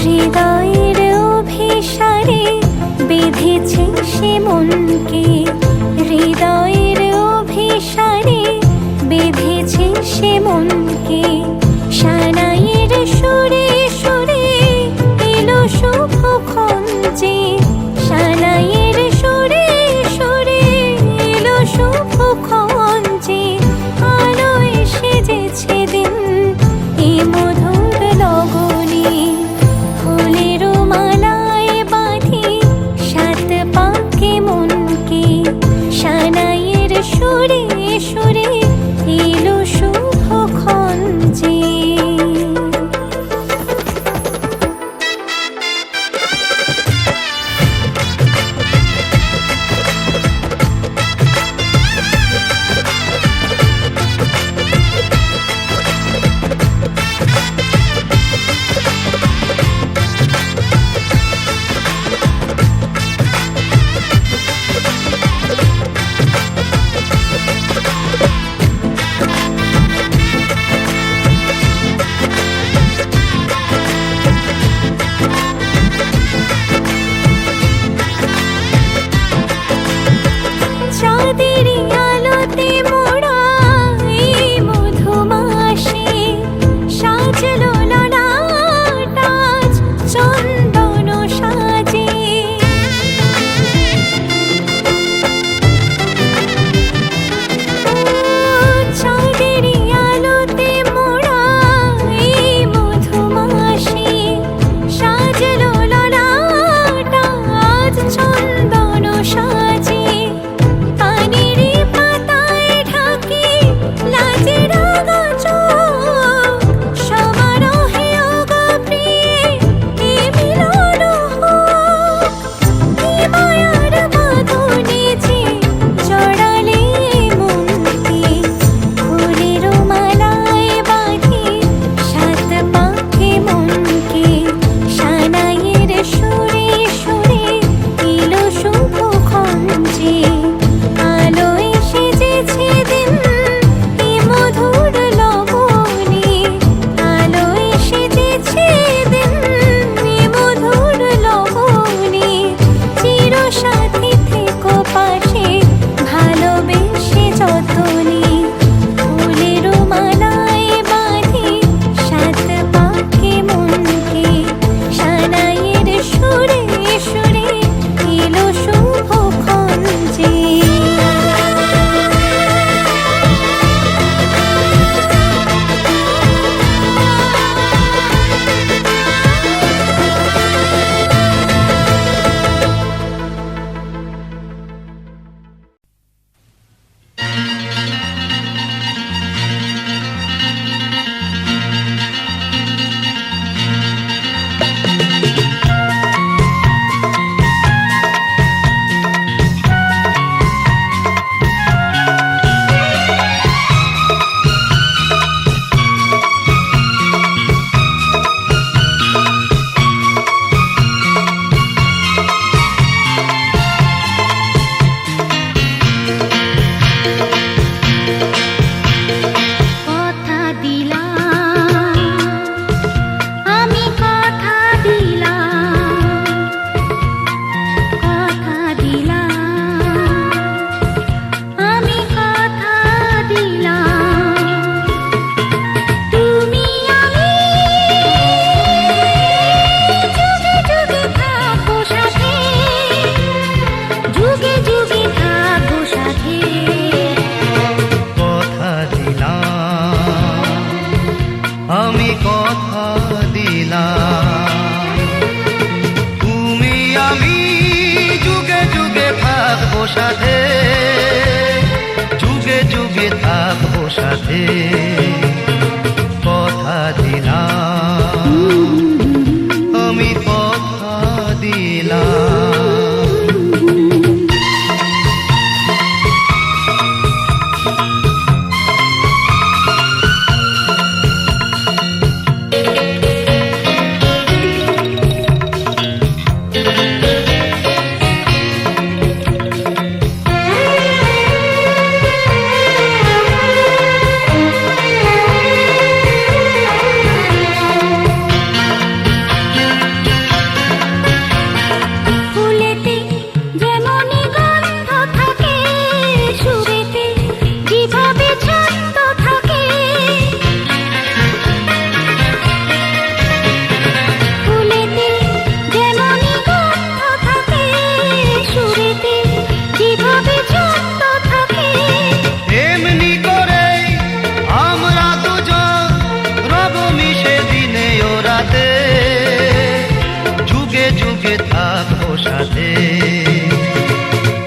হৃদয়ের অভিসারে বেঁধেছে সে মনকে, হৃদয়ের অভিসারে বেঁধেছে সে মনকে। সানাইয়ের সুরে সুরে এলো শুভক্ষণ যে, সানাইয়ের সুরে সুরে এলো শুভক্ষণ যে। আলোয় সেজেছে দিন এ মধুর লগনে, ফুলের মালায় বাঁধি সাত পাকে মনকে। সানাইয়ের সুরে সুরে এলো শুভক্ষণ যে। চাঁদেরই আলোতে মোড়া এই মধুমাসে সাজলো ললাট আজ চন্দন সাজে। চাঁদেরই আলোতে মোড়া এই মধুমাসে সাজলো ললাট আজ চন্দন সাজে। পানির পাতায় ঢাকি লাজের চোখ, সমারোহে ওগো প্রিয়ে এ মিলন হোক। কি মায়ার বাঁধনে যে জড়ালে মনকে, ফুলের মালায় বাঁধি সাত পাকে মনকে। সানাইয়ের সুরে সুরে এলো শুভক্ষণ যুগে থাকবো সাথে, যুগে যুগে থাকবো সাথে, কথা দিলাম, আমি কথা দিলাম। সাথে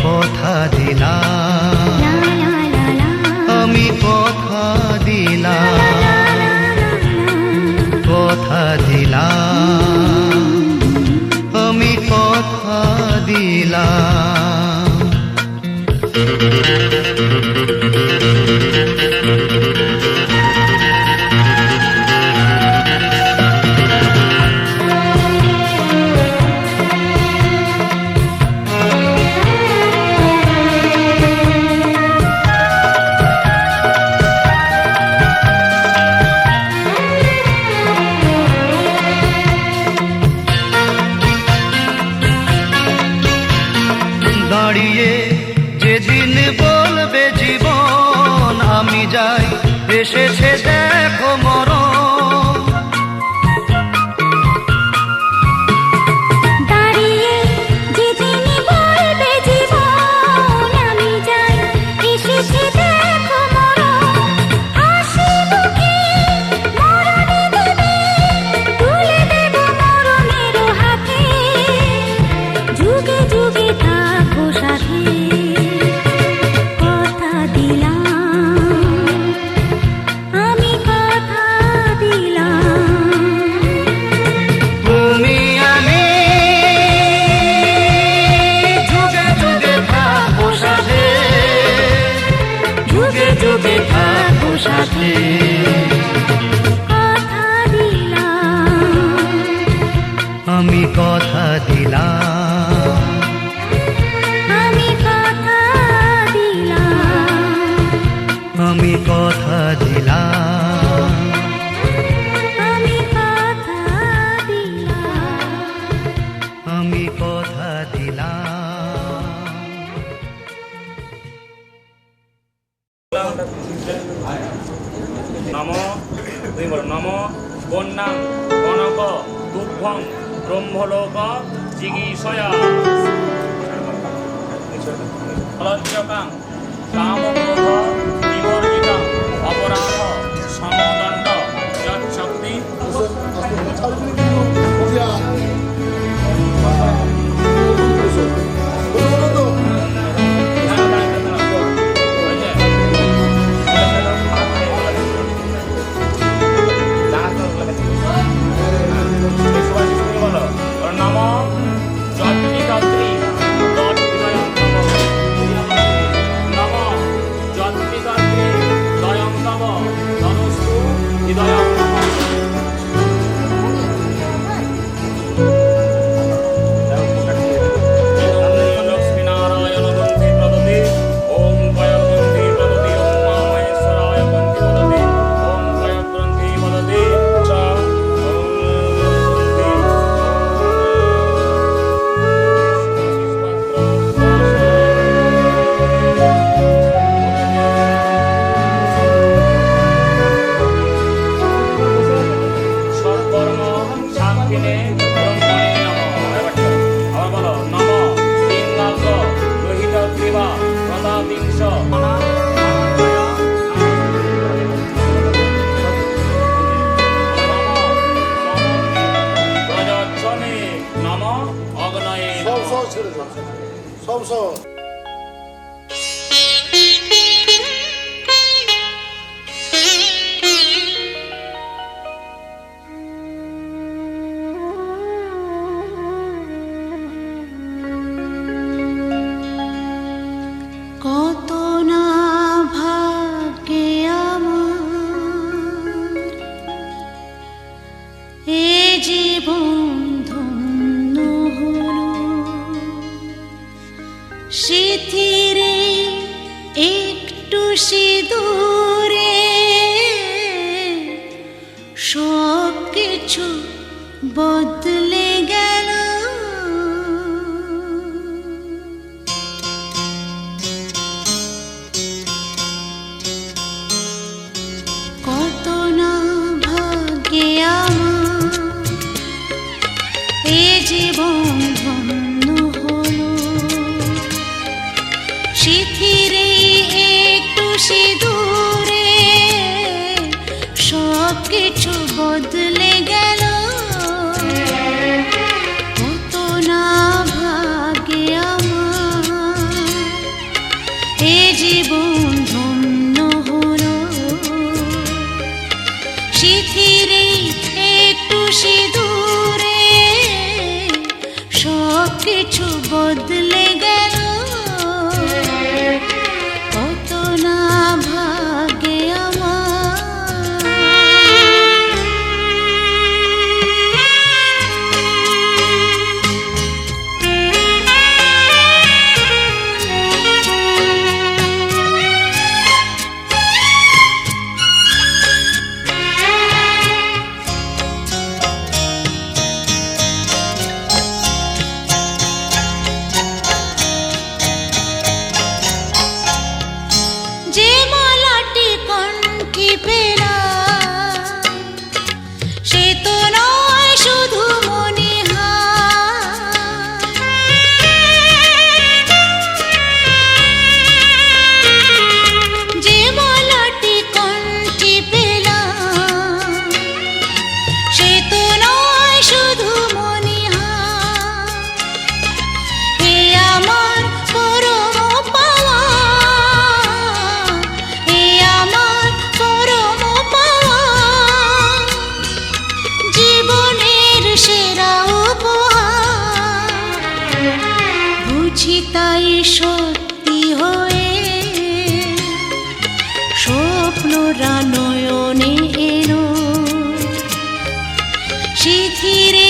কথা দিলাম, আমি কথা দিলাম, কথা দিলাম, আমি কথা দিলাম। দাঁড়িয়ে যেদিন বলবে জীবন আমি যাই, এসেছে দেখো মরণ। দাঁড়িয়ে যেদিন বলবে জীবন আমি যাই, এসেছে দেখো মরণ। হাসি মুখে মরণে দেবে, তুলে দেব মরণের হাতে, যুগে যুগে থাকো সাথে, কথা দিলাম, আমি কথা দিলাম। তুমি আমি যুগে যুগে থাকবো সাথে, যুগে যুগে থাকবো সাথে, কথা দিলাম, আমি কথা দিলাম, আমি কথা দিলাম, আমি কথা দিলাম, আমি কথা দিলাম। আমি কথা দিলাম। নম তুমি বলো নম বন্যাং কনক দুগ্ধং ব্রহ্মলোক জিগীষয়া ফলচ্যকাং কামক্রোধ বিবর্জিতং অপরাধ সমদণ্ড যৎশক্তি নম যত্রিতত্রি নম যত্রিতত্রি দয়ং তব ধনুস্তু হৃদয়ং লক্ষ্মীনারায়ণ গ্রন্থি প্রদতি ওম কয় গ্রন্থি প্রদতি ওম মহেশ্বরায় গ্রন্থি প্রদতি ওম কয় গ্রন্থি প্রদতি সর্বকর্ম সাক্ষিণে ব্রহ্মণে নমঃ। আবার বলো নম লিঙ্গাগ্র লোহিত গ্রীবা প্রতাপিংশ নম অগ্নয়ে সব সব কত না ভাগ্যে আমার এ জীবন ধন্য হলো স্মৃতিরে একটু সিঁদুরে সব কিছু বদলে গেল। কত না ভাগ্যে আমার এ জীবন ধন্য হলো স্মৃতিরে একটু সিঁদুরে সব কিছু বদলে গেল। কত না ভাগ্যে আমার এ জীবন ধন্য হলো স্মৃতিরে একটু সিঁদুরে সব কিছু বদলে গেল। কত না ভাগ্যে যে মালাটি কণ্ঠে পেলাম সে তো নয় শুধু মনে হয়। যে মালাটি কণ্ঠে পেলাম সে তো নয় শুধু মনে হয়। এ আমার পরম পাওয়া, এ আমার পরম পাওয়া, জীবনের সেরা উপহার। বুঝি তাই সত্যি হয়ে স্বপ্নরা নয়নে এলো স্মৃতিরে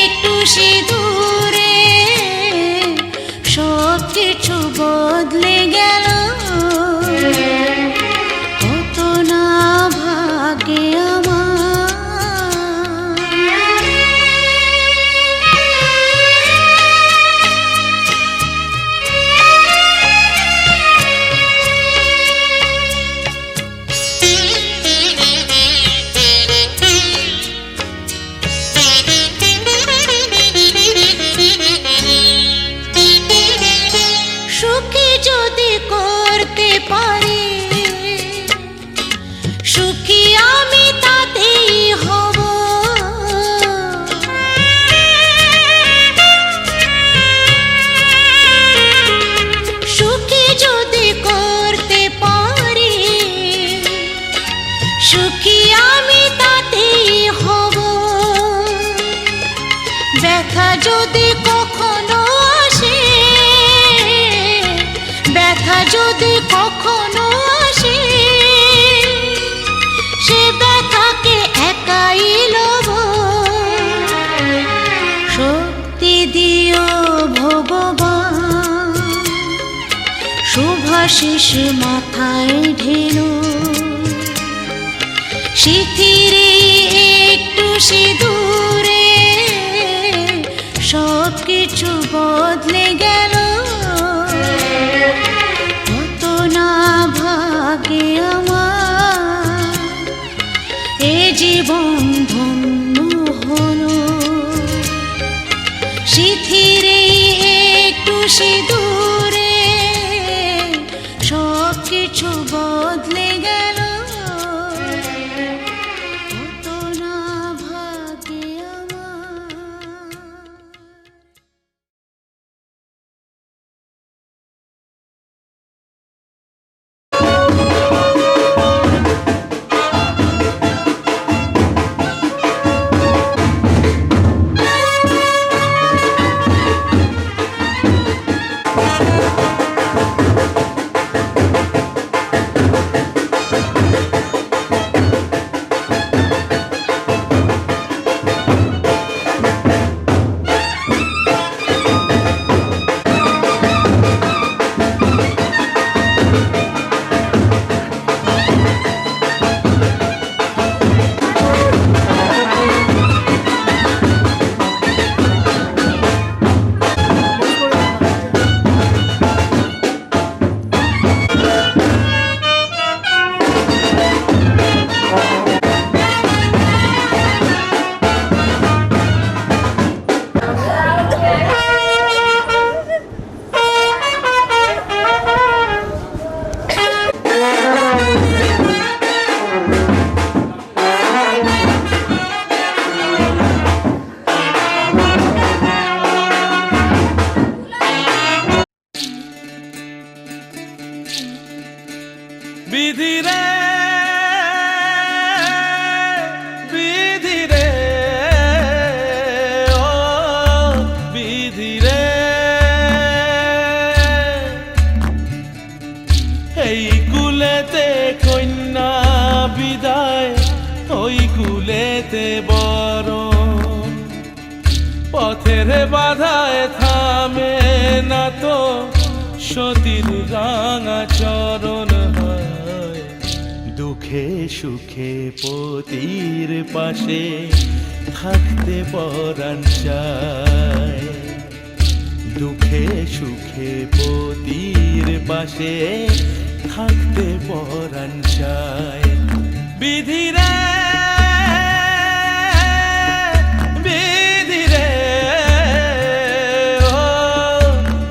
একটু সিঁদুরে সব কিছু বদলে গেল। কত না ভাগ্যে সুখী যদি করতে পারি সুখী আমি তাতেই হব। সুখী যদি করতে পারি সুখী আমি তাতেই হব। ব্যথা যদি কখনো আসে, ব্যথা যদি কখনো আসে, সে ব্যথাকে একাই লব। শক্তি দিও ভগবান, শুভাশিস মাথায় ঢেলো স্মৃতিরে একটু সিঁদুরে সব কিছু বদলে গেল। কত না ভাগ্যে আমার এ জীবন ধন্য হলো স্মৃতিরে একটু সিঁদুরে সব কিছু বদলে গেল। বাপের বাধায় থামে না তো সতীর রাঙা চরণ হয়। দুঃখে সুখে পতির পাশে থাকতে পরাণ চায়। দুঃখে সুখে পতির পাশে থাকতে পরাণ চায়। বিধিরে বিধিরে ও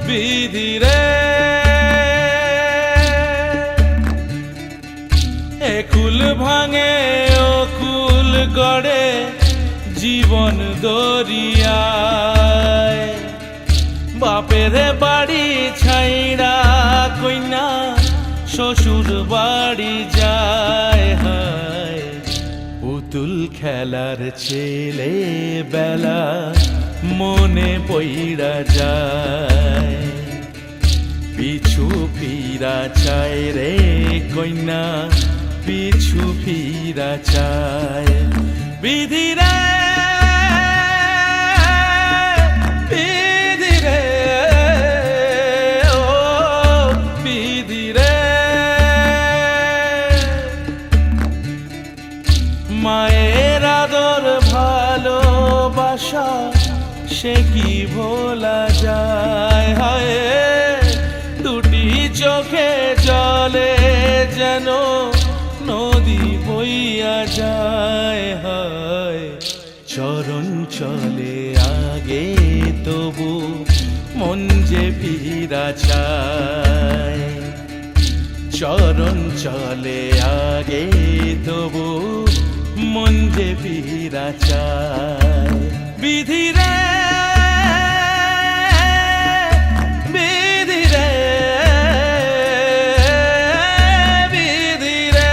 বিধিরে, একুল ভাঙে অকুল গড়ে জীবন দরিয়ায়। বাপের বাড়ি ছাইড়া কইনা শ্বশুর বাড়ি যায় হায়। পুতুল খেলার ছেলে বেলা মনে পইড়া যায়। পিছু ফিরা চায় রে কইনা পিছু ফিরা চায়। বিধিরে বিধিরে ও বিধিরে, মায়ের আদর ভালোবাসা সে কি ভোলা যায়। হায় দুটি চোখে জলে যেন নদী বইয়া যায়। হায় চরণ চলে আগে তবু মন যে ফিরা চায়। চরণ চলে আগে তবু মন যে ফিরা চায়। বিধিরে বিধিরে বিধিরে।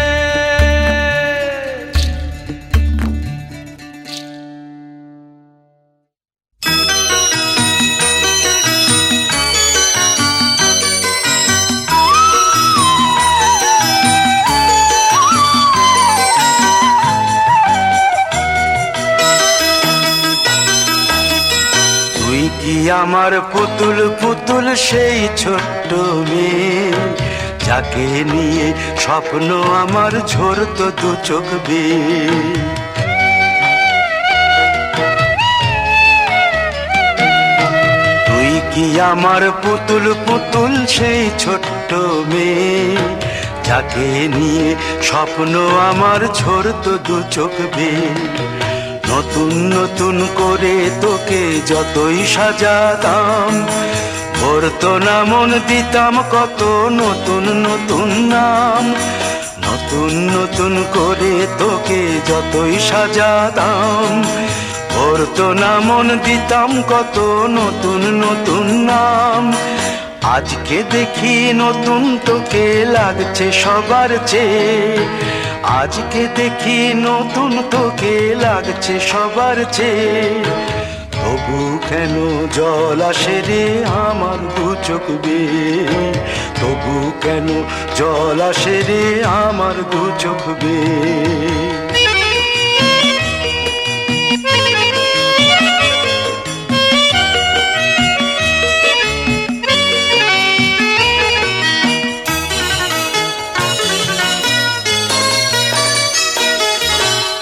তুই কি আমার পুতুল পুতুল সেই ছোট্ট মেয়ে, যাকে নিয়ে স্বপ্ন আমার ঝরতো দু চোখ বেয়ে। তুই কি আমার পুতুল পুতুল সেই ছোট্ট মেয়ে, যাকে নিয়ে স্বপ্ন আমার ঝরতো দু চোখ বেয়ে। নতুন নতুন করে তোকে যতই সাজাতাম, ভরতো না মন দিতাম কত নতুন নতুন নাম। নতুন নতুন করে তোকে যতই সাজাতাম, ভরতো না মন দিতাম কত নতুন নতুন নাম। আজকে দেখি নতুন তোকে লাগছে সবার চেয়ে, আজকে দেখি নতুন তোকে লাগছে সবার চেয়ে। তবু কেন জল আসে রে আমার দু চোখ বেয়ে, তবু কেন জল আসে রে আমার দু চোখ বেয়ে।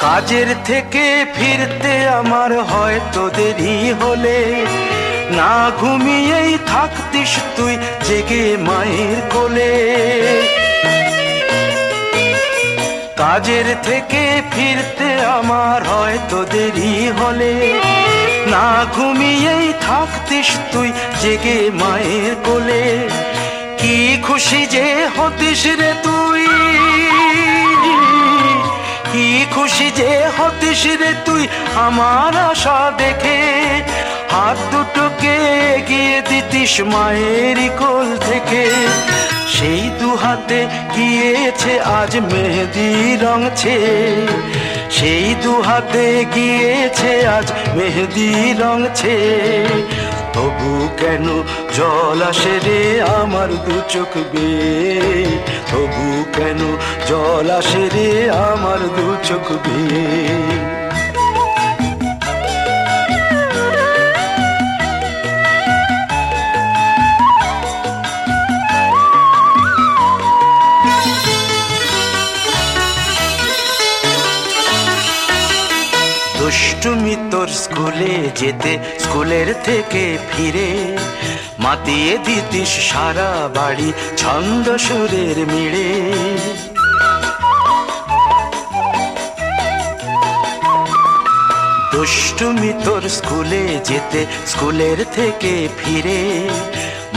কাজের থেকে ফিরতে আমার হয়তো দেরি হলে, না ঘুমিয়েই থাকতিস তুই জেগে মায়ের কোলে। কাজের থেকে ফিরতে আমার হয়তো দেরি হলে, না ঘুমিয়েই থাকতিস তুই জেগে মায়ের কোলে। কি খুশি যে হতিস রে তুই, কি খুশি যে হতিস রে তুই আমার আশা দেখে। হাত দুটোকে এগিয়ে দিতিস মায়ের কোল থেকে, সেই দু হাতে গিয়েছে আজ মেহেদি রং ছেয়ে। সেই দু হাতে গিয়েছে আজ মেহেদি রং ছেয়ে। তবু কেন জল আসে রে আমার দু চোখ বেয়ে, তবু কেন জল আসে রে আমার দু চোখ বেয়ে। দুষ্টুমি তোর স্কুলে যেতে, স্কুলের থেকে ফিরে মাতিয়ে দিতিস সারা বাড়ি ছন্দ সুরের মিড়ে। দুষ্টুমি তোর স্কুলে যেতে, স্কুলের থেকে ফিরে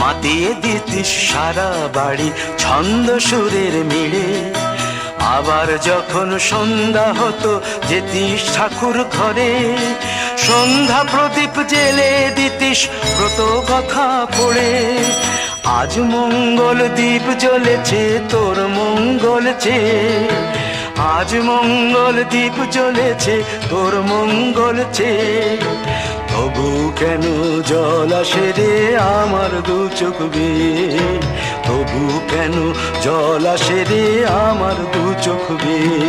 মাতিয়ে দিতিস সারা বাড়ি ছন্দ সুরের মিড়ে। আবার যখন সন্ধ্যা হতো যেতিস ঠাকুর ঘরে, সন্ধ্যা প্রদীপ জেলে দিতিস ব্রত কথা পড়ে। আজ মঙ্গল দ্বীপ জ্বলেছে তোর মঙ্গল চেয়ে, আজ মঙ্গল দ্বীপ জ্বলেছে তোর মঙ্গল চেয়ে। তবু কেন জল আসে রে আমার দু চোখ বেয়ে, তবু কেন জল আসে রে আমার দু চোখ বেয়ে।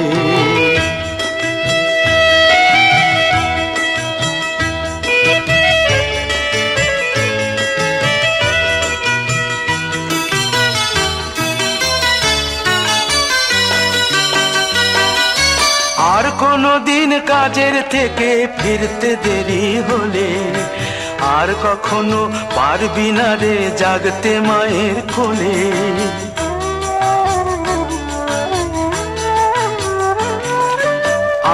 আর কোনো দিন কাজের থেকে ফিরতে দেরি হলে, আর কখনো পারবি না রে জাগতে মায়ের কোলে।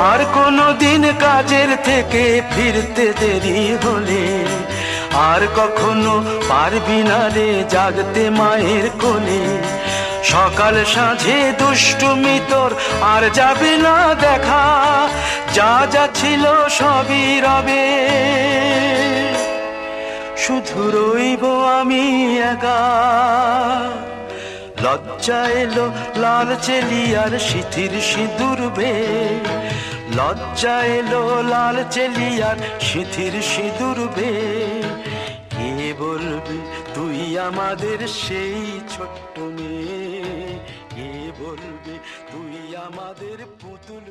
আর কোনো দিন কাজের থেকে ফিরতে দেরি হলে, আর কখনো পারবি না রে জাগতে মায়ের কোলে। সকাল সাঁঝে দুষ্টুমি তোর আর যাবে না দেখা, যা যা ছিল সবই রবে, শুধু রইব আমি একা। লজ্জা এলো লাল চেলিয়ার সিথির সিঁদুর বে, লজ্জা এলো লাল চেলিয়ার সিথির সিঁদুর বে। কে বলবে তুই আমাদের সেই ছোট্ট মেয়ে, কে বলবে তুই আমাদের পুতুল।